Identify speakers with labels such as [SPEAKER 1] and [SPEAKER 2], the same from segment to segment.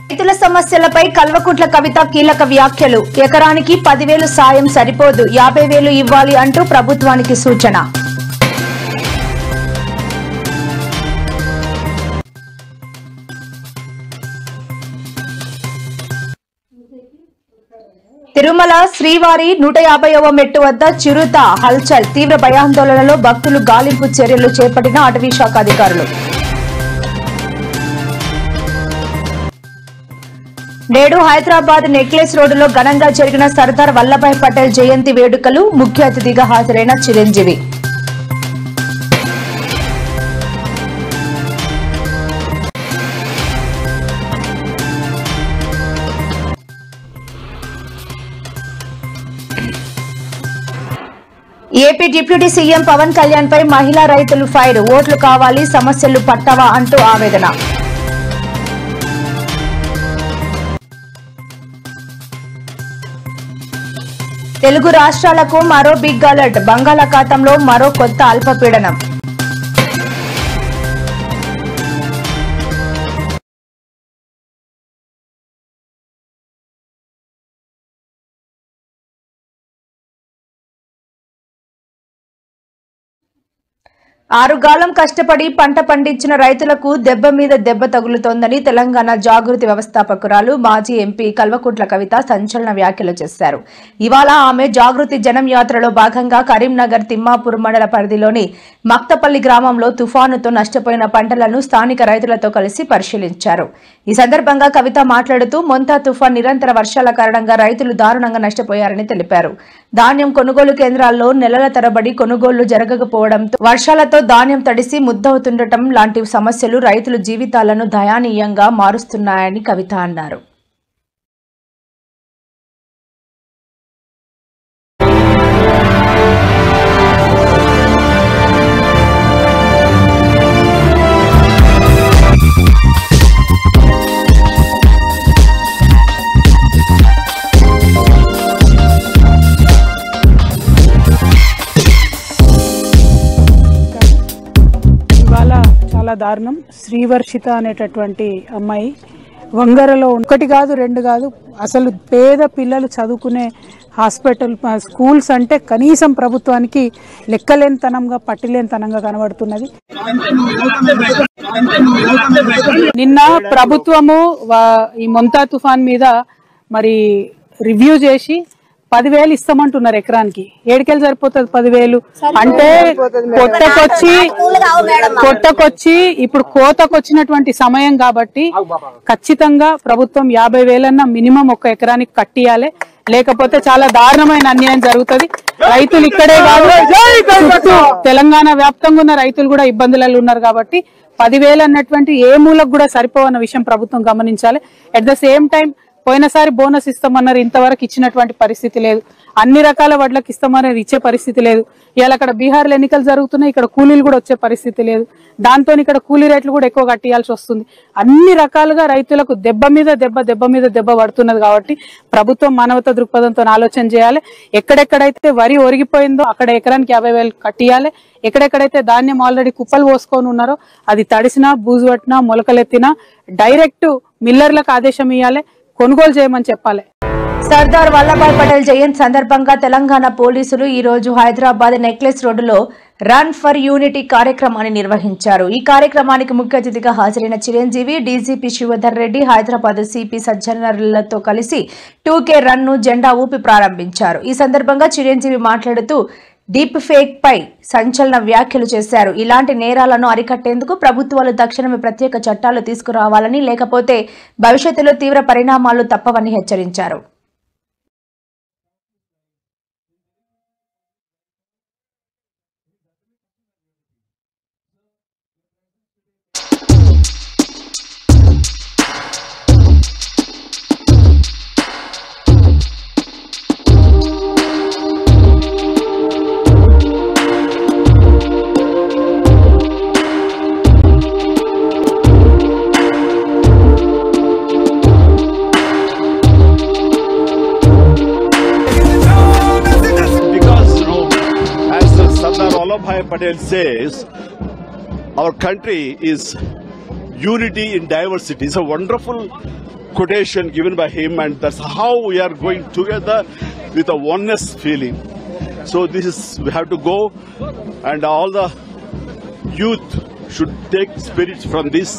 [SPEAKER 1] రైతుల సమస్యలపై కల్వకుంట్ల కవిత కీలక వ్యాఖ్యలు. ఎకరానికి 10,000 సాయం సరిపోదు, 50,000 ఇవ్వాలి అంటూ ప్రభుత్వానికి సూచన. తిరుమల శ్రీవారి 150వ మెట్టు వద్ద చిరుత హల్చల్. తీవ్ర భయాందోళనలో భక్తులు. గాలింపు చర్యలు చేపట్టిన అటవీ శాఖ అధికారులు. నేడు హైదరాబాద్ నెక్లెస్ రోడ్డులో ఘనంగా జరిగిన సర్దార్ వల్లభాయ్ పటేల్ జయంతి వేడుకలు. ముఖ్య అతిథిగా హాజరైన Chiranjeevi. AP deputy CM Pawan Kalyan పై మహిళా రైతులు ఫైర్. ఓట్లు కావాలి, సమస్యలు పట్టవా అంటూ ఆవేదన. తెలుగు రాష్ట్రాలకు మరో బిగ్ అలర్ట్. బంగాళాఖాతంలో మరో కొత్త అల్పపీడనం. ఆరుగాలం కష్టపడి పంట పండించిన రైతులకు దెబ్బ మీద దెబ్బ తగులుతోందని తెలంగాణ జాగృతి వ్యవస్థాపకురాలు మాజీ ఎంపీ కల్వకుంట్ల కవిత సంచలన వ్యాఖ్యలు చేశారు. ఇవాళ ఆమె జాగృతి జనం యాత్రలో భాగంగా కరీంనగర్ తిమ్మాపూర్ మండల పరిధిలోని మక్తపల్లి గ్రామంలో తుఫానుతో నష్టపోయిన పంటలను స్థానిక రైతులతో కలిసి పరిశీలించారు. ఈ సందర్భంగా కవిత మాట్లాడుతూ మొంతా తుఫాన్ నిరంతర వర్షాల కారణంగా రైతులు దారుణంగా నష్టపోయారని తెలిపారు. ధాన్యం కొనుగోలు కేంద్రాల్లో నెలల తరబడి కొనుగోళ్లు జరగకపోవడంతో వర్షాలతో ధాన్యం తడిసి ముద్దవుతుండటం లాంటి సమస్యలు రైతుల జీవితాలను దయనీయంగా మారుస్తున్నాయని కవిత అన్నారు.
[SPEAKER 2] చాలా దారుణం. శ్రీవర్షిత అనేటటువంటి అమ్మాయి వంగరలో ఒకటి కాదు రెండు కాదు, అసలు పేద పిల్లలు చదువుకునే హాస్పిటల్ స్కూల్స్ అంటే కనీసం ప్రభుత్వానికి లెక్కలేనితనంగా పట్టిలేనితనంగా కనబడుతున్నది. నిన్న ప్రభుత్వము ఈ మొంతా తుఫాన్ మీద మరి రివ్యూ చేసి 10,000 ఇస్తామంటున్నారు ఎకరానికి. ఏడుకెళ్ళి సరిపోతుంది 10,000 అంటే కొట్టకొచ్చి ఇప్పుడు కోతకొచ్చినటువంటి సమయం కాబట్టి ఖచ్చితంగా ప్రభుత్వం 50,000 మినిమం ఒక ఎకరానికి కట్టియాలి. లేకపోతే చాలా దారుణమైన అన్యాయం జరుగుతుంది. రైతులు ఇక్కడే కాదు తెలంగాణ వ్యాప్తంగా ఉన్న రైతులు కూడా ఇబ్బందులలో ఉన్నారు కాబట్టి 10,000 అన్నటువంటి ఏ మూలకు కూడా సరిపోవన్న విషయం ప్రభుత్వం గమనించాలి. అట్ ద సేమ్ టైం పోయినసారి బోనస్ ఇస్తామన్నారు, ఇంతవరకు ఇచ్చినటువంటి పరిస్థితి లేదు. అన్ని రకాల వడ్లకు ఇస్తామనేది ఇచ్చే పరిస్థితి లేదు. ఇవాళ అక్కడ బీహార్లో ఎన్నికలు జరుగుతున్నాయి, ఇక్కడ కూలీలు కూడా వచ్చే పరిస్థితి లేదు. దాంతో ఇక్కడ కూలీ రేట్లు కూడా ఎక్కువ కట్టియాల్సి వస్తుంది. అన్ని రకాలుగా రైతులకు దెబ్బ మీద దెబ్బ పడుతున్నది కాబట్టి ప్రభుత్వం మానవతా దృక్పథంతో ఆలోచన చేయాలి. ఎక్కడెక్కడైతే వరి ఒరిగిపోయిందో అక్కడ ఎకరానికి 50,000 కట్టియాలి. ఎక్కడెక్కడైతే ధాన్యం ఆల్రెడీ కుప్పలు పోసుకొని ఉన్నారో అది తడిసినా బూజు పట్టినా మొలకలెత్తినా డైరెక్ట్ మిల్లర్లకు ఆదేశం ఇవ్వాలి, కొనుగోలు చేయమని చెప్పాలి.
[SPEAKER 1] సర్దార్ వల్లభాయ్ పటేల్ జయంతి సందర్భంగా తెలంగాణ పోలీసులు ఈ రోజు హైదరాబాద్ నెక్లెస్ రోడ్డులో రన్ ఫర్ యూనిటీ కార్యక్రమాన్ని నిర్వహించారు. ఈ కార్యక్రమానికి ముఖ్య అతిథిగా హాజరైన చిరంజీవి, డీజీపీ శివధర్ రెడ్డి, హైదరాబాద్ సిపి సజ్జనర్లతో కలిసి 2K రన్ ను జెండా ఊపి ప్రారంభించారు. ఈ సందర్భంగా చిరంజీవి మాట్లాడుతూ డీప్ ఫేక్ పై సంచలన వ్యాఖ్యలు చేశారు. ఇలాంటి నేరాలను అరికట్టేందుకు ప్రభుత్వాలు తక్షణమే ప్రత్యేక చట్టాలు తీసుకురావాలని, లేకపోతే భవిష్యత్తులో తీవ్ర పరిణామాలు తప్పవని హెచ్చరించారు.
[SPEAKER 3] Vallabhbhai Patel says our country is unity in diversity. It's a wonderful quotation given by him, and that's how we are going together with a oneness feeling. So this is, we have to go, and all the youth should take spirits from this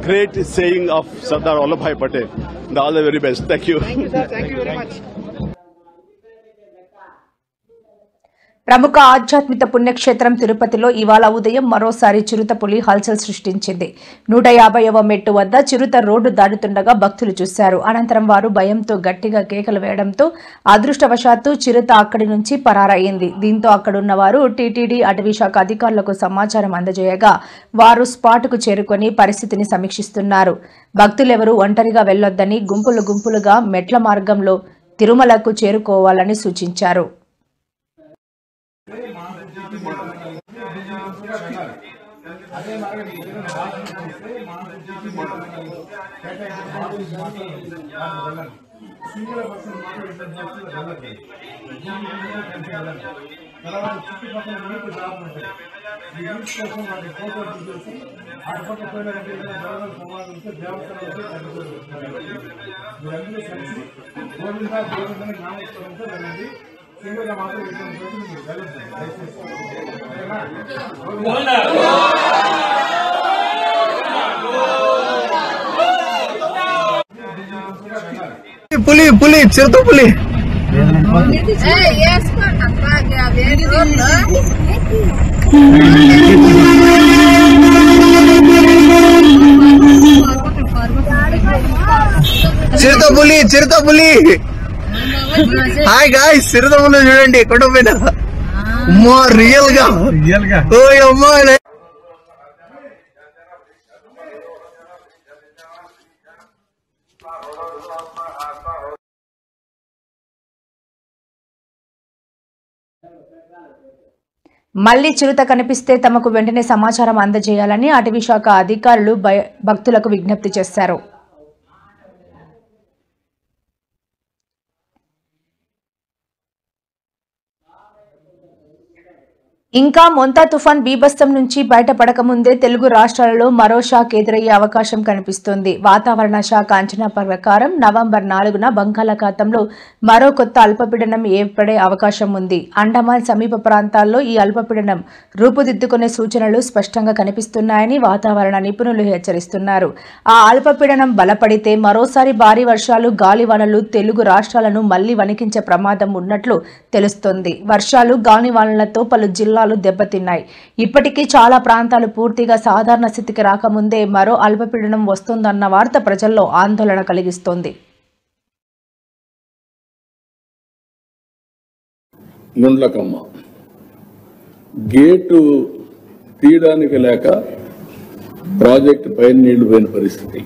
[SPEAKER 3] great saying of Sardar Vallabhbhai Patel. And all the very best. Thank you.
[SPEAKER 4] Thank you, sir. Thank you very much.
[SPEAKER 1] ప్రముఖ ఆధ్యాత్మిక పుణ్యక్షేత్రం తిరుపతిలో ఇవాళ ఉదయం మరోసారి చిరుతపులి హల్చల్ సృష్టించింది. 150వ మెట్టు వద్ద చిరుత రోడ్డు దాటుతుండగా భక్తులు చూశారు. అనంతరం వారు భయంతో గట్టిగా కేకలు వేయడంతో అదృష్టవశాత్తు చిరుత అక్కడి నుంచి పరారయ్యింది. దీంతో అక్కడున్న వారు టీటీడీ అటవీ శాఖ అధికారులకు సమాచారం అందజేయగా వారు స్పాట్కు చేరుకొని పరిస్థితిని సమీక్షిస్తున్నారు. భక్తులెవరూ ఒంటరిగా వెళ్లొద్దని, గుంపులుగా మెట్ల మార్గంలో తిరుమలకు చేరుకోవాలని సూచించారు.
[SPEAKER 5] పులి పులి చిరుత పులి చిరుత పులి హాయ్ గాయ్స్, చిరుత పులి చూడండి ఎక్కడ పోయినా. అమ్మా రియల్ గా ఓ అమ్మా.
[SPEAKER 1] మళ్లీ చిరుత కనిపిస్తే తమకు వెంటనే సమాచారం అందజేయాలని అటవీ శాఖ అధికారులు భక్తులకు విజ్ఞప్తి చేశారు. ఇంకా మొంతా తుఫాన్ బీభత్సం నుంచి బయటపడకముందే తెలుగు రాష్ట్రాలలో మరో షాక్ ఎదురయ్యే అవకాశం కనిపిస్తోంది. వాతావరణ శాఖ అంచనా ప్రకారం నవంబర్ 4న బంగాళాఖాతంలో మరో కొత్త అల్పపీడనం ఏర్పడే అవకాశం ఉంది. అండమాన్ సమీప ప్రాంతాల్లో ఈ అల్పపీడనం రూపుదిద్దుకునే సూచనలు స్పష్టంగా కనిపిస్తున్నాయని వాతావరణ నిపుణులు హెచ్చరిస్తున్నారు. ఆ అల్పపీడనం బలపడితే మరోసారి భారీ వర్షాలు, గాలివానలు తెలుగు రాష్ట్రాలను మళ్లీ వణికించే ప్రమాదం ఉన్నట్లు తెలుస్తోంది. వర్షాలు, గాలివానలతో పలు జిల్లాలు దెబ్బతిన్నాయి. ఇప్పటికీ చాలా ప్రాంతాలు పూర్తిగా సాధారణ స్థితికి రాకముందే మరో అల్పపీడనం వస్తోందన్న వార్త ప్రజల్లో ఆందోళన కలిగిస్తోంది.
[SPEAKER 6] గుండ్లకమ్మ గేటు తీయడానికి లేక ప్రాజెక్టు పైన నీళ్లు పోయిన పరిస్థితి.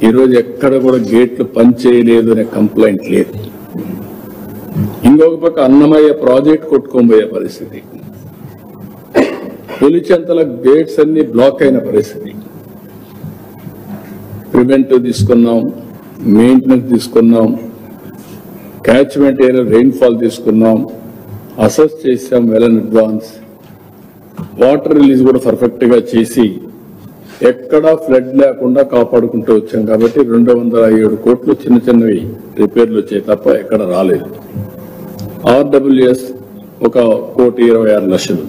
[SPEAKER 6] ఈరోజు ఎక్కడ కూడా గేట్లు పనిచేయలేదు అనే కంప్లైంట్ లేదు. ఇంకొక పక్క అన్నమయ్య ప్రాజెక్ట్ కొట్టుకోబోయే పరిస్థితి, పులిచెంతల గేట్స్ అన్ని బ్లాక్ అయిన పరిస్థితి. ప్రివెంటివ్ తీసుకున్నాం, మెయింటెనెన్స్ తీసుకున్నాం, క్యాచ్మెంట్ ఏరియా రెయిన్ఫాల్ తీసుకున్నాం, అసెస్ చేసాం well in advance, water release కూడా పర్ఫెక్ట్ గా చేసి ఎక్కడా ఫ్లడ్ లేకుండా కాపాడుకుంటూ వచ్చాం. కాబట్టి 207 కోట్లు చిన్న చిన్నవి రిపేర్లు వచ్చాయి తప్ప ఎక్కడ రాలేదు. ఆర్డబ్ల్యూఎస్ 1,26,00,000,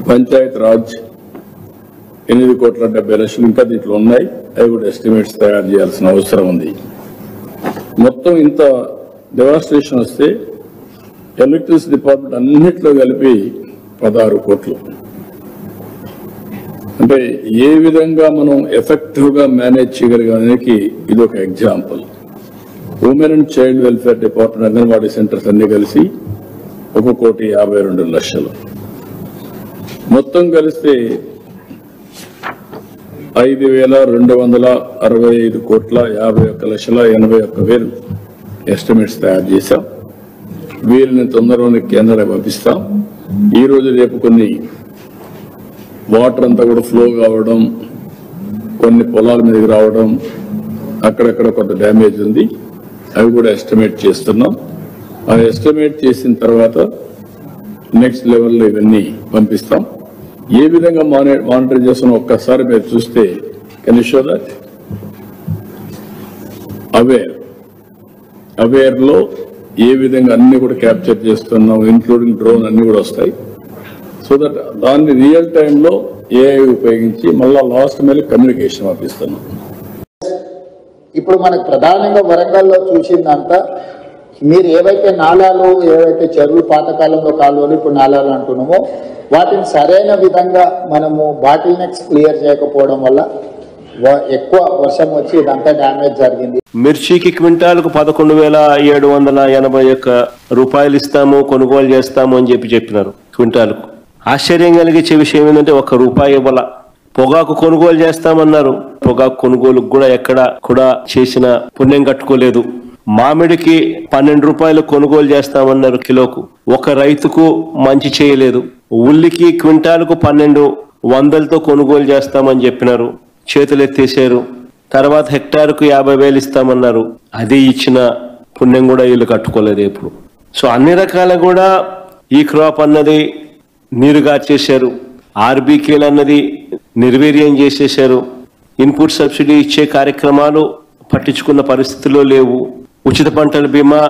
[SPEAKER 6] పంచాయత్ రాజ్ 8,70,00,000 ఇంకా దీంట్లో ఉన్నాయి. అవి కూడా ఎస్టిమేట్స్ తయారు చేయాల్సిన అవసరం ఉంది. మొత్తం ఇంత డెవాస్టేషన్ వస్తే ఎలక్ట్రిసిటీ డిపార్ట్మెంట్ అన్నిట్లో కలిపి 16 కోట్లు. అంటే ఏ విధంగా మనం ఎఫెక్టివ్ గా మేనేజ్ చేయగలిగానికి ఇది ఒక example. Women and child welfare department, anganwadi centres అన్ని కలిసి 1,52,00,000. మొత్తం కలిస్తే 5,265,51,81,81,000 ఎస్టిమేట్స్ తయారు చేశాం. వీరిని తొందరలోనే కేంద్రానికి పంపిస్తాం. ఈ రోజు రేపు కొన్ని వాటర్ అంతా కూడా ఫ్లో కావడం, కొన్ని పొలాల మీదకి రావడం, అక్కడక్కడ కొంత డ్యామేజ్ ఉంది. అవి కూడా ఎస్టిమేట్ చేస్తున్నాం. ఆ ఎస్టిమేట్ చేసిన తర్వాత నెక్స్ట్ లెవెల్లో ఇవన్నీ పంపిస్తాం. ఏ విధంగా మానిటర్ చేస్తున్నా ఒక్కసారి మీరు చూస్తే కెన్ యు షో దట్ అవేర్లో ఏ విధంగా అన్ని కూడా క్యాప్చర్ చేస్తున్నాం, ఇంక్లూడింగ్ డ్రోన్ అన్ని కూడా వస్తాయి. సో దట్ దాన్ని రియల్ టైంలో ఏఐ ఉపయోగించి మళ్ళా లాస్ట్ మీద కమ్యూనికేషన్ పంపిస్తున్నాం.
[SPEAKER 4] ఇప్పుడు మనకు ప్రధానంగా వరంగల్లో చూసిందంతా మీరు ఏవైతే నాలాలు, ఏవైతే చెరువులు పాతకాలంలో కాలువలు ఇప్పుడు నాలాలు అంటున్నామో వాటిని సరైన విధంగా మనము బాటిల్ నెక్స్ క్లియర్ చేయకపోవడం వల్ల ఎక్కువ వర్షం వచ్చి ఇదంతా డ్యామేజ్ జరిగింది.
[SPEAKER 7] మిర్చికి క్వింటాలకు 11,781 రూపాయలు ఇస్తాము, కొనుగోలు చేస్తాము అని చెప్పినారు క్వింటాలకు. ఆశ్చర్యం కలిగించే విషయం ఏంటంటే ₹1 ఇవ్వాల. పొగాకు కొనుగోలు చేస్తామన్నారు, పొగాకు కొనుగోలుకు కూడా ఎక్కడ కూడా చేసిన పుణ్యం కట్టుకోలేదు. మామిడికి ₹12 కొనుగోలు చేస్తామన్నారు కిలోకు, ఒక రైతుకు మంచి చేయలేదు. ఉల్లికి క్వింటాలకు 1200తో కొనుగోలు చేస్తామని చెప్పినారు, చేతులు ఎత్తేసారు. తర్వాత హెక్టార్కు 50,000 ఇస్తామన్నారు, అది ఇచ్చిన పుణ్యం కూడా వీళ్ళు కట్టుకోలేదు ఎప్పుడు. సో అన్ని రకాల కూడా ఈ క్రాప్ అన్నది నీరుగార్చేశారు, ఆర్బీకేలు అన్నది నిర్వీర్యం చేసేశారు. ఇన్పుట్ సబ్సిడీ ఇచ్చే కార్యక్రమాలు పట్టించుకున్న పరిస్థితుల్లో లేవు. ఉచిత పంటల బీమా.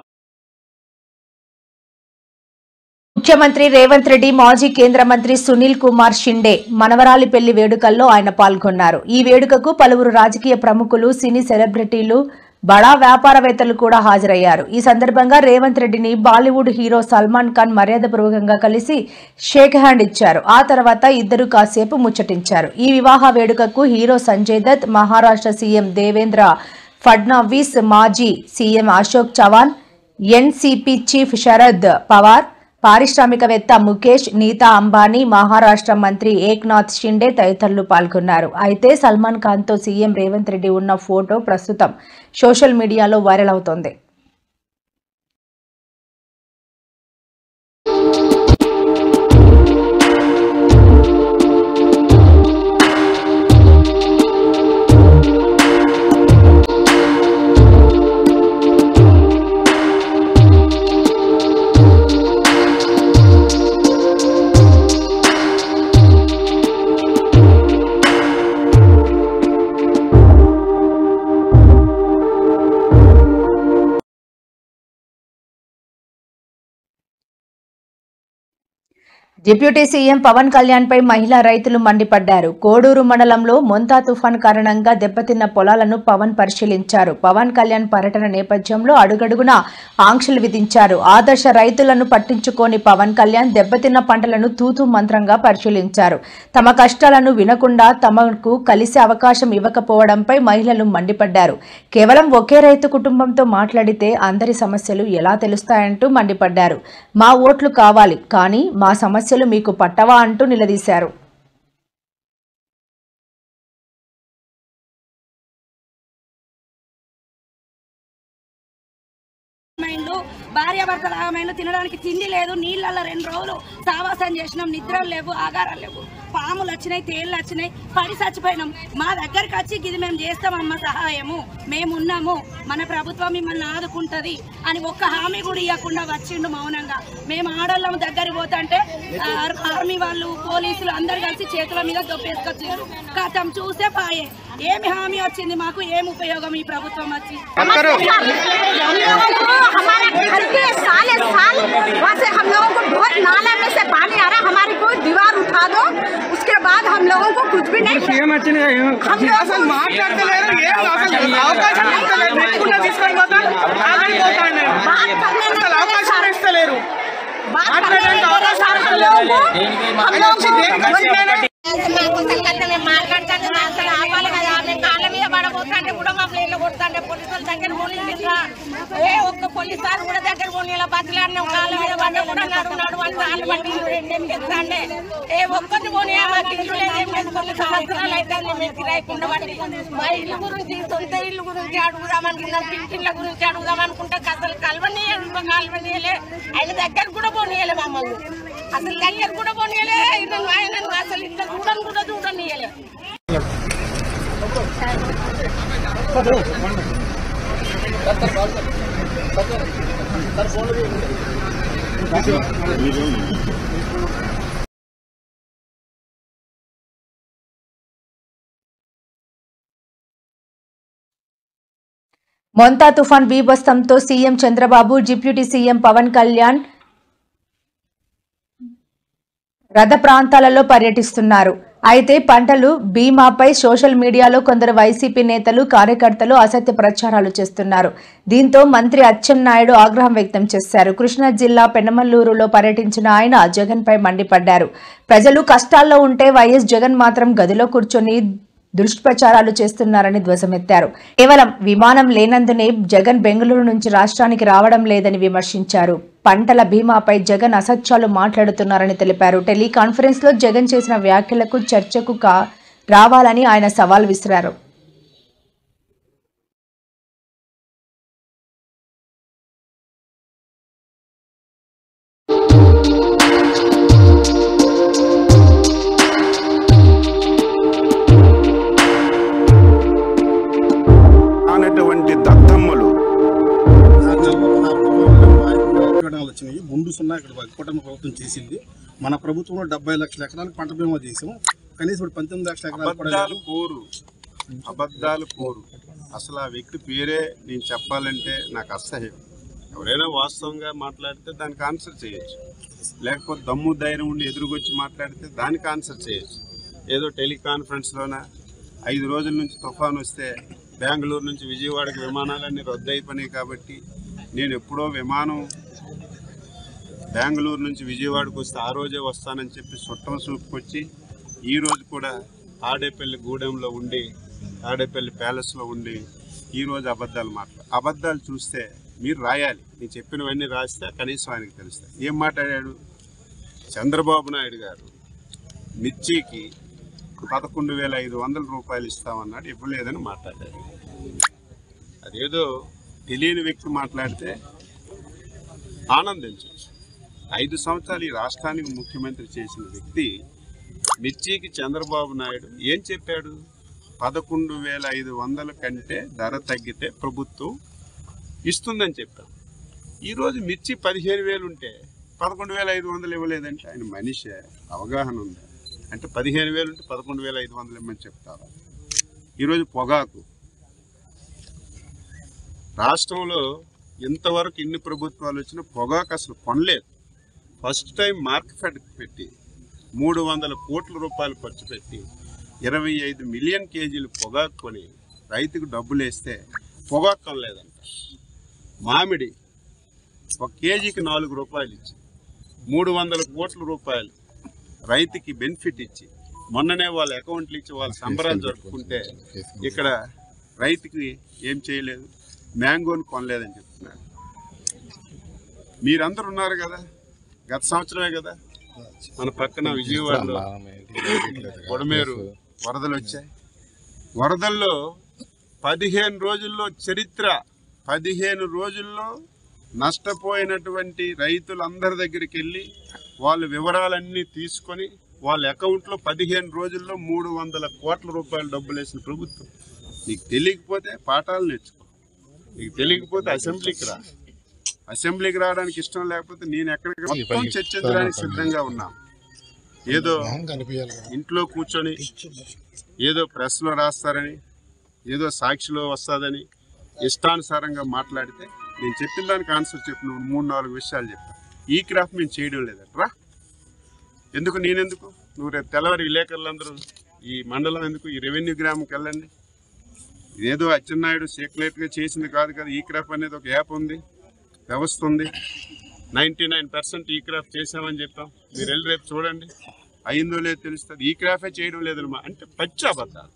[SPEAKER 1] ముఖ్యమంత్రి రేవంత్ రెడ్డి మాజీ కేంద్ర మంత్రి సునీల్ కుమార్ షిండే మనవరాలి పెళ్లి వేడుకల్లో ఆయన పాల్గొన్నారు. ఈ వేడుకకు పలువురు రాజకీయ ప్రముఖులు, సినీ సెలబ్రిటీలు, బడా వ్యాపారవేత్తలు కూడా హాజరయ్యారు. ఈ సందర్భంగా రేవంత్ రెడ్డిని బాలీవుడ్ హీరో సల్మాన్ ఖాన్ మర్యాదపూర్వకంగా కలిసి షేక్ హ్యాండ్ ఇచ్చారు. ఆ తర్వాత ఇద్దరు కాసేపు ముచ్చటించారు. ఈ వివాహ వేడుకకు హీరో సంజయ్ దత్, మహారాష్ట్ర సీఎం దేవేంద్ర ఫడ్నవీస్, మాజీ CM Ashok Chavan, NCP chief Sharad Pawar, పారిశ్రామికవేత్త ముఖేష్, నీతా అంబానీ, మహారాష్ట్ర మంత్రి ఏక్నాథ్ షిండే తదితరులు పాల్గొన్నారు. అయితే సల్మాన్ ఖాన్తో సీఎం రేవంత్ రెడ్డి ఉన్న ఫోటో ప్రస్తుతం సోషల్ మీడియాలో వైరల్ అవుతోంది. డిప్యూటీ సీఎం పవన్ కళ్యాణ్ పై మహిళా రైతులు మండిపడ్డారు. కోడూరు మండలంలో మొంతా తుఫాన్ కారణంగా దెబ్బతిన్న పొలాలను పవన్ పరిశీలించారు. పవన్ కళ్యాణ్ పర్యటన నేపథ్యంలో అడుగడుగునా ఆంక్షలు విధించారు. ఆదర్శ రైతులను పట్టించుకోని పవన్ కళ్యాణ్ దెబ్బతిన్న పంటలను తూతూ మంత్రంగా పరిశీలించారు. తమ కష్టాలను వినకుండా తమకు కలిసే అవకాశం ఇవ్వకపోవడంపై మహిళలు మండిపడ్డారు. కేవలం ఒకే రైతు కుటుంబంతో మాట్లాడితే అందరి సమస్యలు ఎలా తెలుస్తాయంటూ మండిపడ్డారు. మా ఓట్లు కావాలి, కానీ మా సమస్యలు మీకు పట్టవా అంటూ నిలదీశారు.
[SPEAKER 8] భార్యాభర్తల ఆమెను తినడానికి తిండి లేదు, నీళ్ళల్లో 2 రోజులు సావాసం చేసినాం, నిద్రలు లేవు, ఆగారాలు లేవు, పాములు వచ్చినాయి, తేళ్లు వచ్చినాయి, పడి చచ్చిపోయినాం. మా దగ్గరికి వచ్చి ఇది మేము చేస్తామమ్మ సహాయము, మేమున్నాము, మన ప్రభుత్వం మిమ్మల్ని ఆదుకుంటది అని ఒక్క హామీ కూడా ఇవ్వకుండా వచ్చిండు మౌనంగా. మేము ఆడోళ్ళం దగ్గరికి పోతుంటే ఆర్మీ వాళ్ళు, పోలీసులు అందరు కలిసి చేతుల మీద దొప్పేసుకొచ్చారు. కథం చూసే పాయే. ఏమి హామీ వచ్చింది మాకు, ఏం ఉపయోగం ఈ ప్రభుత్వం వచ్చి? साले साल वहाँ से हम लोगों को बहुत नाला में से पानी आ रहा है, हमारी कोई दीवार उठा दो, उसके बाद हम लोगों को कुछ भी नहीं। పడబోతుంటే కూడా మా ప్లేన్లో కొడుతుంటే పోలీసుల దగ్గర పోలీసులు ఒక్క పోలీసు సార్ కూడా దగ్గర పోనీ బతులాడినాం, కాళ్ళ మీద పడ్డ కూడా నడున్నాడు వాళ్ళు కాళ్ళు పట్టి ఎత్తాండే ఒక్కటి పోనీ మాకు ఇల్లు లేదేం లేదు. కొన్ని సంవత్సరాలు అయితే మేము కిరాయికుండా పట్టి మా ఇల్లు గురించి, సొంత ఇల్లు గురించి అడుగుదామనుకున్నాం, పింఛన్ల గురించి అడుగుదామనుకుంటే అసలు కలవనీయలే, ఆయన దగ్గర కూడా పోనీయలే, మమ్మల్ని అసలు దగ్గర కూడా పోనీయలే, ఆయన అసలు ఇట్లా కూడా చూడనీయలే.
[SPEAKER 1] మొంతా తుఫాన్ బీభత్సంతో CM Chandrababu, deputy CM Pawan Kalyan రథ ప్రాంతాలలో పర్యటిస్తున్నారు. అయితే పంటలు బీమాపై సోషల్ మీడియాలో కొందరు వైసీపీ నేతలు, కార్యకర్తలు అసత్య ప్రచారాలు చేస్తున్నారు. దీంతో మంత్రి అచ్చెన్నాయుడు ఆగ్రహం వ్యక్తం చేశారు. కృష్ణా జిల్లా పెనమల్లూరులో పర్యటించిన ఆయన జగన్పై మండిపడ్డారు. ప్రజలు కష్టాల్లో ఉంటే వైఎస్ జగన్ మాత్రం గదిలో కూర్చొని దుష్ప్రచారాలు చేస్తున్నారని ధ్వజమెత్తారు. కేవలం విమానం లేనందునే జగన్ బెంగళూరు నుంచి రాష్ట్రానికి రావడం లేదని విమర్శించారు. పంటల బీమాపై జగన్ అసత్యాలు మాట్లాడుతున్నారని తెలిపారు. టెలికాన్ఫరెన్స్ లో జగన్ చేసిన వ్యాఖ్యలకు చర్చకు రావాలని ఆయన సవాల్ విసిరారు.
[SPEAKER 9] ముందు సున్నా ఇక్కడ కూటమి ప్రభుత్వం చేసింది. మన ప్రభుత్వంలో 70 లక్షల ఎకరాలకు పంట బీమా చేసాము. కనీసం 19 లక్షల ఎకరాలు
[SPEAKER 10] అబద్ధాలు కోరు. అసలు ఆ వ్యక్తి పేరే నేను చెప్పాలంటే నాకు అసహ్యం. ఎవరైనా వాస్తవంగా మాట్లాడితే దానికి ఆన్సర్ చేయొచ్చు, లేకపోతే దమ్ము ధైర్యం ఉండి ఎదురుకొచ్చి మాట్లాడితే దానికి ఆన్సర్ చేయొచ్చు. ఏదో టెలికాన్ఫరెన్స్లోన 5 రోజుల నుంచి తుఫాన్ వస్తే బెంగళూరు నుంచి విజయవాడకి విమానాలన్నీ రద్దు అయిపోయినాయి కాబట్టి నేను ఎప్పుడో విమానం బెంగళూరు నుంచి విజయవాడకు వస్తే ఆ రోజే వస్తానని చెప్పి చుట్టం చూపుకొచ్చి ఈరోజు కూడా తాడేపల్లి గూడెంలో ఉండి, తాడేపల్లి ప్యాలెస్లో ఉండి ఈరోజు అబద్ధాలు చూస్తే మీరు రాయాలి. నేను చెప్పినవన్నీ రాస్తే కనీసం ఆయనకు తెలుస్తాయి. ఏం మాట్లాడాడు? చంద్రబాబు నాయుడు గారు మిర్చికి 11,500 రూపాయలు ఇస్తామన్నాడు, ఇవ్వలేదని మాట్లాడాడు. అదేదో తెలియని వ్యక్తి మాట్లాడితే ఆనందించవచ్చు. 5 సంవత్సరాలు ఈ రాష్ట్రానికి ముఖ్యమంత్రి చేసిన వ్యక్తి మిర్చికి చంద్రబాబు నాయుడు ఏం చెప్పాడు? 11,500 కంటే ధర తగ్గితే ప్రభుత్వం ఇస్తుందని చెప్పాడు. ఈరోజు మిర్చి 15,000 ఉంటే 11,500 ఇవ్వలేదంటే ఆయన మనిషి అవగాహన ఉంది. అంటే 15,000 ఉంటే 11,500 ఇవ్వమని చెప్తారు. ఈరోజు పొగాకు రాష్ట్రంలో ఇంతవరకు ఇన్ని ప్రభుత్వాలు వచ్చినా పొగాకు అసలు కొనలేదు. ఫస్ట్ టైం మార్కెట్ పెట్టి 300 కోట్ల రూపాయలు ఖర్చు పెట్టి 25 మిలియన్ కేజీలు పొగాకు కొని రైతుకు డబ్బులు వేస్తే పొగాకు కొనలేదంట. మామిడి 1 కేజీకి 4 రూపాయలు ఇచ్చి 300 కోట్ల రూపాయలు రైతుకి బెనిఫిట్ ఇచ్చి మొన్ననే వాళ్ళ అకౌంట్లు ఇచ్చి వాళ్ళ సంబరాలు జరుపుకుంటే ఇక్కడ రైతుకి ఏం చేయలేదు, మ్యాంగోని కొనలేదని చెప్తున్నారు. మీరందరూ ఉన్నారు కదా, గత సంవత్సరమే కదా మన పక్కన విజయవాడలో కొడమేరు వరదలు వచ్చాయి. వరదల్లో 15 రోజుల్లో చరిత్ర, 15 రోజుల్లో నష్టపోయినటువంటి రైతులందరి దగ్గరికి వెళ్ళి వాళ్ళ వివరాలన్నీ తీసుకొని వాళ్ళ అకౌంట్లో 15 రోజుల్లో 300 కోట్ల రూపాయలు డబ్బులు వేసిన ప్రభుత్వం. నీకు తెలియకపోతే పాఠాలు నేర్చుకో, నీకు తెలియకపోతే అసెంబ్లీకి రా. అసెంబ్లీకి రావడానికి ఇష్టం లేకపోతే నేను ఎక్కడికి మొత్తం చర్చించడానికి సిద్ధంగా ఉన్నా. ఏదో ఇంట్లో కూర్చొని ఏదో ప్రెస్లో రాస్తారని, ఏదో సాక్షిలో వస్తుందని ఇష్టానుసారంగా మాట్లాడితే నేను చెప్పిన దానికి ఆన్సర్ చెప్పిన 3-4 విషయాలు చెప్పాను. ఈ క్రాఫ్ట్ మేము చేయడం లేదట్రా. ఎందుకు నేనెందుకు? నువ్వు రేపు తెల్లవారి విలేకరులందరూ ఈ మండలం ఎందుకు, ఈ రెవెన్యూ గ్రామంకి వెళ్ళండి. ఇదేదో అచ్చెన్నాయుడు సీక్రెట్గా చేసింది కాదు కదా. ఈ క్రాఫ్ట్ అనేది ఒక యాప్ ఉంది, వ్యవస్థ ఉంది. 99% ఈ క్రాఫ్ట్ చేసామని చెప్పాం. మీరు వెళ్ళి రేపు చూడండి, అయిందో లేదో తెలుస్తుంది. ఈ క్రాఫ్టే చేయడం లేదన్నమా అంటే పచ్చి అబద్ధాలు.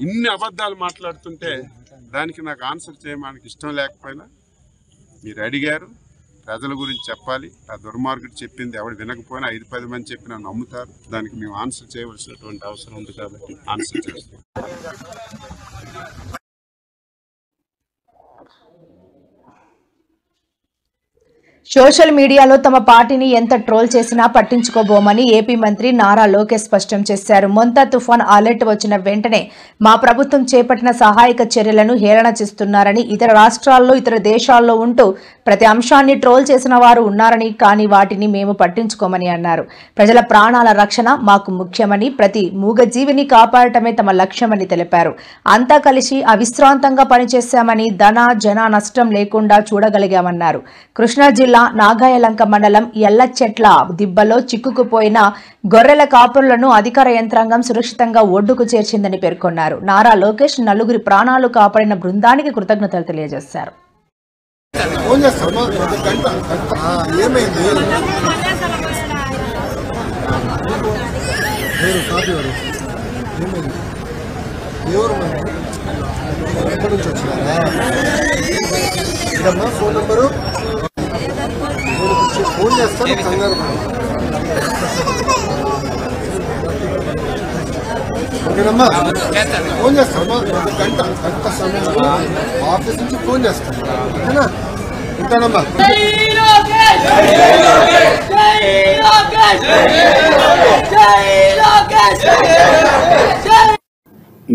[SPEAKER 10] ఇన్ని అబద్ధాలు మాట్లాడుతుంటే దానికి నాకు ఆన్సర్ చేయడానికి ఇష్టం లేకపోయినా మీరు అడిగారు, ప్రజల గురించి చెప్పాలి. ఆ దుర్మార్గుడు చెప్పింది ఎవడు వినకపోయినా 5-10 మంది చెప్పినా నమ్ముతారు. దానికి మేము ఆన్సర్ చేయవలసినటువంటి అవసరం ఉంది కాబట్టి ఆన్సర్ చేస్తాం.
[SPEAKER 1] సోషల్ మీడియాలో తమ పార్టీని ఎంత ట్రోల్ చేసినా పట్టించుకోబోమని ఏపీ మంత్రి నారా లోకేష్ స్పష్టం చేశారు. మొంతా తుఫాన్ అలర్ట్ వచ్చిన వెంటనే మా ప్రభుత్వం చేపట్టిన సహాయక చర్యలను హేళన చేస్తున్నారని, ఇతర రాష్ట్రాల్లో ఇతర దేశాల్లో ఉంటూ ప్రతి అంశాన్ని ట్రోల్ చేసిన వారు ఉన్నారని, కానీ వాటిని మేము పట్టించుకోమని అన్నారు. ప్రజల ప్రాణాల రక్షణ మాకు ముఖ్యమని, ప్రతి మూగజీవిని కాపాడటమే తమ లక్ష్యమని తెలిపారు. అంతా కలిసి అవిశ్రాంతంగా పనిచేశామని, ధన జన నష్టం లేకుండా చూడగలిగామన్నారు. కృష్ణా జిల్లా నాగాయలంక మండలం ఎల్లచెట్ల దిబ్బలో చిక్కుకుపోయిన గొర్రెల కాపురులను అధికార యంత్రాంగం సురక్షితంగా ఒడ్డుకు చేర్చిందని పేర్కొన్నారు. నారా లోకేష్ నలుగురి ప్రాణాలు కాపాడిన బృందానికి కృతజ్ఞతలు తెలియజేశారు.
[SPEAKER 11] ఫోన్ నంబరు ఫోన్ చేస్తాను, కంగారు ఓకేనమ్మా. ఫోన్ చేస్తానమ్మా, గంట సమయంలో ఆఫీస్ నుంచి ఫోన్ చేస్తాను. ఓకేనా, ఉంటానమ్మా.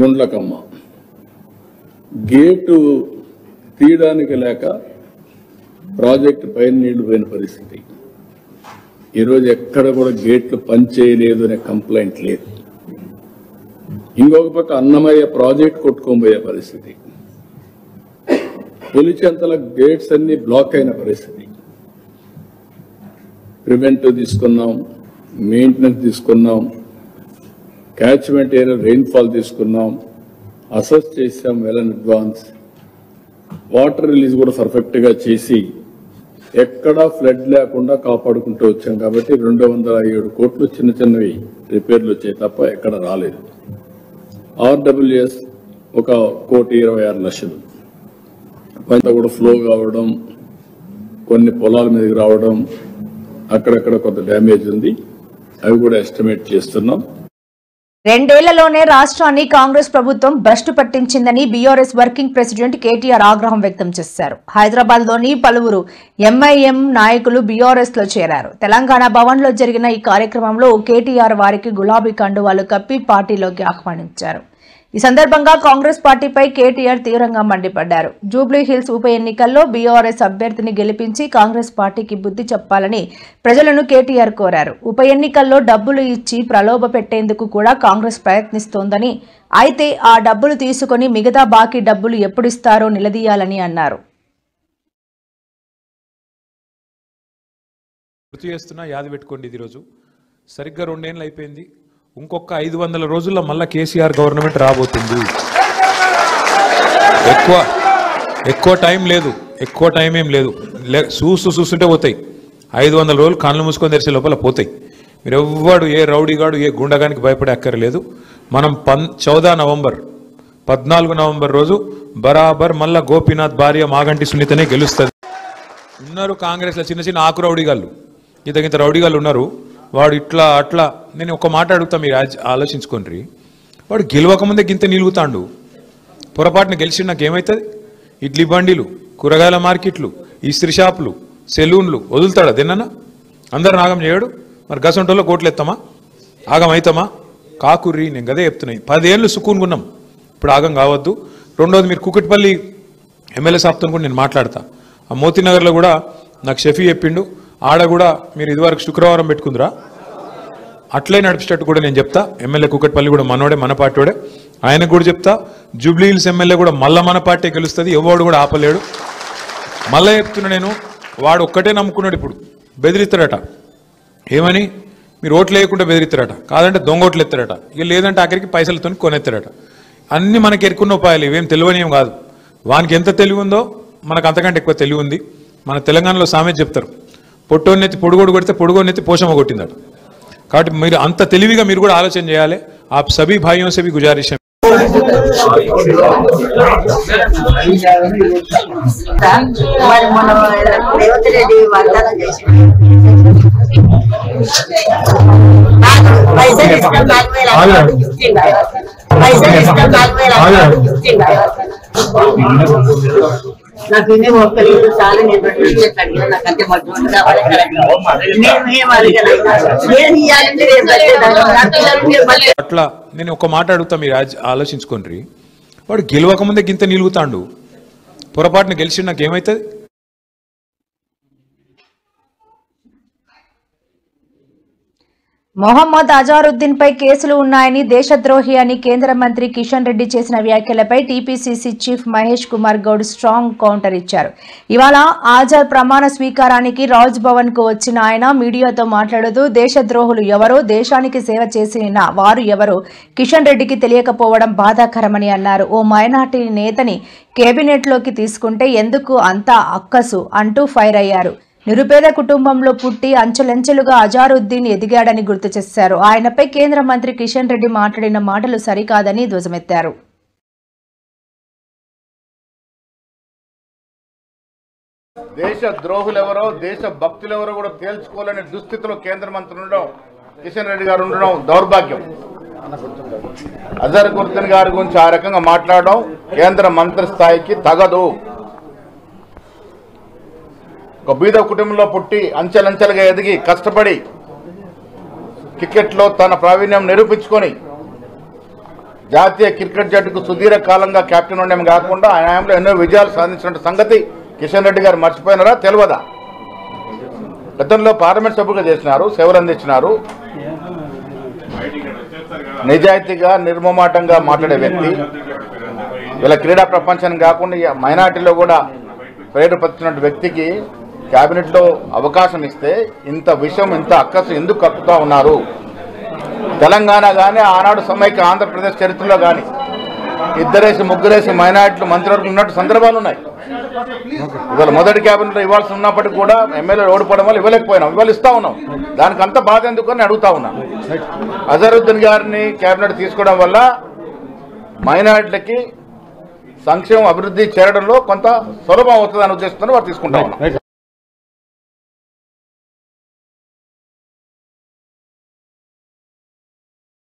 [SPEAKER 6] గుండ్లకమ్మ గేటు తీయడానికి లేక ప్రాజెక్టు పైన నీళ్లు పోయిన పరిస్థితి. ఈరోజు ఎక్కడ కూడా గేట్లు పనిచేయలేదు అనే కంప్లైంట్ లేదు. ఇంకొక పక్క అన్నమయ్య ప్రాజెక్ట్ కొట్టుకోబోయే పరిస్థితి, పులిచెంతల గేట్స్ అన్ని బ్లాక్ అయిన పరిస్థితి. ప్రివెంటివ్ తీసుకున్నాం, మెయింటెనెన్స్ తీసుకున్నాం, క్యాచ్మెంట్ ఏరియా రెయిన్ఫాల్ తీసుకున్నాం, అసెస్ చేసాం well in advance, water release కూడా పర్ఫెక్ట్ గా చేసి ఎక్కడా ఫ్లడ్ లేకుండా కాపాడుకుంటూ వచ్చాం. కాబట్టి 207 కోట్లు చిన్న చిన్నవి రిపేర్లు వచ్చాయి తప్ప ఎక్కడ రాలేదు. ఆర్డబ్ల్యూఎస్ 1,26,00,000 పంట కూడా ఫ్లో కావడం, కొన్ని పొలాల మీదకి రావడం, అక్కడక్కడ కొంత డ్యామేజ్ ఉంది, అవి కూడా ఎస్టిమేట్ చేస్తున్నాం.
[SPEAKER 1] 2 ఏళ్లలోనే రాష్ట్రాన్ని కాంగ్రెస్ ప్రభుత్వం భ్రష్టు పట్టించిందని బీఆర్ఎస్ వర్కింగ్ ప్రెసిడెంట్ కేటీఆర్ ఆగ్రహం వ్యక్తం చేశారు. హైదరాబాద్ లోని పలువురు ఎంఐఎం నాయకులు బీఆర్ఎస్ లో చేరారు. తెలంగాణ భవన్ లో జరిగిన ఈ కార్యక్రమంలో కేటీఆర్ వారికి గులాబీ కండువాలు కప్పి పార్టీలోకి ఆహ్వానించారు. ఈ సందర్భంగా కాంగ్రెస్ పార్టీపై కేటీఆర్ తీవ్రంగా మండిపడ్డారు. జూబ్లీ హిల్స్ ఉప ఎన్నికల్లో బీఆర్ఎస్ అభ్యర్థిని గెలిపించి కాంగ్రెస్ పార్టీకి బుద్ధి చెప్పాలని ప్రజలను కేటీఆర్ కోరారు. ఉప ఎన్నికల్లో డబ్బులు ఇచ్చి ప్రలోభ పెట్టేందుకు కూడా కాంగ్రెస్ ప్రయత్నిస్తోందని, అయితే ఆ డబ్బులు తీసుకుని మిగతా బాకీ డబ్బులు ఎప్పుడిస్తారో నిలదీయాలని అన్నారు.
[SPEAKER 12] గుర్తు చేస్తున్నా, యాది పెట్టుకోండి, ఇది రోజు సరిగ్గా 2 ఏళ్ళు అయిపోయింది. ఇంకొక 500 రోజుల్లో మళ్ళా కేసీఆర్ గవర్నమెంట్ రాబోతుంది. ఎక్కువ టైం లేదు, ఎక్కువ టైం ఏం లేదు. చూస్తుంటే పోతాయి. 500 రోజులు కళ్ళు మూసుకొని తెరిచే లోపల పోతాయి. మీరు ఎవ్వడు, ఏ రౌడీగాడు, ఏ గుండగానికి భయపడే అక్కర్లేదు. మనం 14 నవంబర్ రోజు బరాబర్ మళ్ళా గోపీనాథ్ భార్య మాగంటి సునీతనే గెలుస్తుంది. ఉన్నారు కాంగ్రెస్లో చిన్న చిన్న ఆకు రౌడీగాళ్ళు, ఇంత రౌడీగాళ్ళు ఉన్నారు. వాడు ఇట్లా అట్లా, నేను ఒక మాట అడుగుతా, మీరు ఆలోచించుకోండి. వాడు గెలవకముందే గింత నిలుగుతాడు, పొరపాటున గెలిచి నాకు ఏమవుతుంది? ఇడ్లీ బండిలు, కూరగాయల మార్కెట్లు, ఇస్త్రీ షాపులు, సెలూన్లు వదులుతాడా? తిన్నా అందరు ఆగం చేయడు. మరి గసంటోలో కోట్లు ఎత్తామా? ఆగం అవుతామా? కాకుర్రి, నేను గదే చెప్తున్నాయి. 10 ఏళ్ళు సుకూన్గున్నాం, ఇప్పుడు ఆగం కావద్దు. రెండోది, మీరు కూకట్పల్లి ఎమ్మెల్యే సాబ్తో కూడా నేను మాట్లాడతా. ఆ మోతీనగర్లో కూడా నాకు షఫీ చెప్పిండు, ఆడ కూడా మీరు ఇదివరకు శుక్రవారం పెట్టుకుందిరా, అట్లే నడిపించేటట్టు కూడా నేను చెప్తా. ఎమ్మెల్యే కూకట్పల్లి కూడా మనోడే, మన పార్టీడే, ఆయనకు కూడా చెప్తా. జూబ్లీ హిల్స్ ఎమ్మెల్యే కూడా మళ్ళా మన పార్టీ గెలుస్తుంది, ఎవడు కూడా ఆపలేడు. మళ్ళీ చెప్తున్నా నేను, వాడు ఒక్కటే నమ్ముకున్నాడు. ఇప్పుడు బెదిరిస్తాడట, ఏమని? మీరు ఓట్లు వేయకుండా బెదిరిస్తారట, కాదంటే దొంగ ఓట్లు ఎత్తారట, ఇక లేదంటే ఆఖరికి పైసలతో కొనెత్తారట. అన్ని మనకి ఎరుకున్న ఉపాయాలు, ఇవేం తెలివని ఏం కాదు. వానికి ఎంత తెలివి ఉందో మనకు అంతకంటే ఎక్కువ తెలివి ఉంది. మన తెలంగాణలో సామెత చెప్తారు, పొట్టోన్నెత్తి పొడుగోడు కొడితే పొడుగోన్నెత్తి పోషమ్మ కొట్టిందట. కాబట్టి మీరు అంత తెలివిగా మీరు కూడా ఆలోచన చేయాలి. आप सभी भाइयों से भी गुजारिश है।
[SPEAKER 13] నాకు ఇదే ఒక్కలేదు చాలా నేను అడిగిన నాకు అంతే మధ్య కావాలి నేనేం అడిగాను.
[SPEAKER 12] అట్లా నేను ఒక మాట అడుగుతా, మీరు ఆలోచించుకోండి. వాడు గెలవకముందే గింత నిలుగుతాండు, పొరపాటున గెలిచి నాకు ఏమవుతుంది?
[SPEAKER 1] మొహమ్మద్ అజారుద్దీన్ పై కేసులు ఉన్నాయని, దేశద్రోహి అని కేంద్ర మంత్రి కిషన్ రెడ్డి చేసిన వ్యాఖ్యలపై TPCC chief Mahesh Kumar Goud strong counter ఇచ్చారు. ఇవాళ ఆజాద్ ప్రమాణ స్వీకారానికి రాజ్ భవన్ కు వచ్చిన ఆయన మీడియాతో మాట్లాడుతూ దేశద్రోహులు ఎవరో, దేశానికి సేవ చేసిన వారు ఎవరో కిషన్ రెడ్డికి తెలియకపోవడం బాధాకరమని అన్నారు. ఓ మైనార్టీ నేతని కేబినెట్ లోకి తీసుకుంటే ఎందుకు అంత అక్కసు అంటూ ఫైర్ అయ్యారు. నిరుపేద కుటుంబంలో పుట్టి అంచెలంచెలుగా అజారుద్దీన్ ఎదిగాడని గుర్తు చేశారు. ఆయనపై కేంద్ర మంత్రి కిషన్ రెడ్డి మాట్లాడిన మాటలు సరికాదని ధ్వజమెత్తారు.
[SPEAKER 14] దేశ ద్రోహులెవరో, దేశ భక్తులెవరో కూడా తేల్చుకోలేని దుస్థితిలో కేంద్ర మంత్రి ఉండడం, కిషన్ రెడ్డి గారు ఉండడం దౌర్భాగ్యం. అజరుద్దీన్ గారి గురించి ఆ రకంగా మాట్లాడడం కేంద్ర మంత్రి స్థాయికి తగదు. ఒక బీద కుటుంబంలో పుట్టి అంచెలంచెలుగా ఎదిగి కష్టపడి క్రికెట్లో తన ప్రావీణ్యం నిరూపించుకొని జాతీయ క్రికెట్ జట్టుకు సుదీర్ఘ కాలంగా కెప్టెన్ ఉండడం కాకుండా ఆయనలో ఎన్నో విజయాలు సాధించిన సంగతి కిషన్ రెడ్డి గారు మర్చిపోయినారా, తెలియదా? గతంలో పార్లమెంట్ సభ్యులుగా చేసినారు, సేవలు అందించినారు. నిజాయితీగా నిర్మమాటంగా మాట్లాడే వ్యక్తి. ఇలా క్రీడా ప్రపంచానికి కాకుండా మైనార్టీలో కూడా ప్రేరేపరిచిన వ్యక్తికి క్యాబినెట్లో అవకాశం ఇస్తే ఇంత విషయం, ఇంత అక్కసు ఎందుకు కక్కుతా ఉన్నారు? తెలంగాణ కానీ ఆనాడు సమైక్య ఆంధ్రప్రదేశ్ చరిత్రలో కానీ ఇద్దరేసి ముగ్గురేసి మైనార్టీలు మంత్రివర్గం ఉన్నట్టు సందర్భాలు ఉన్నాయి. ఇవాళ మొదటి క్యాబినెట్లో ఇవ్వాల్సి ఉన్నప్పటికీ కూడా ఎమ్మెల్యేలు ఓడిపోవడం వల్ల ఇవ్వలేకపోయినాం, ఇవాళ ఇస్తా ఉన్నాం. దానికి అంత బాధ ఎందుకు అని అడుగుతా ఉన్నాం. అజరుద్దీన్ గారిని క్యాబినెట్ తీసుకోవడం వల్ల మైనార్టీలకి సంక్షేమం అభివృద్ధి చేరడంలో కొంత సులభం అవుతుందని ఉద్దేశంతో వారు తీసుకుంటా ఉన్నాం.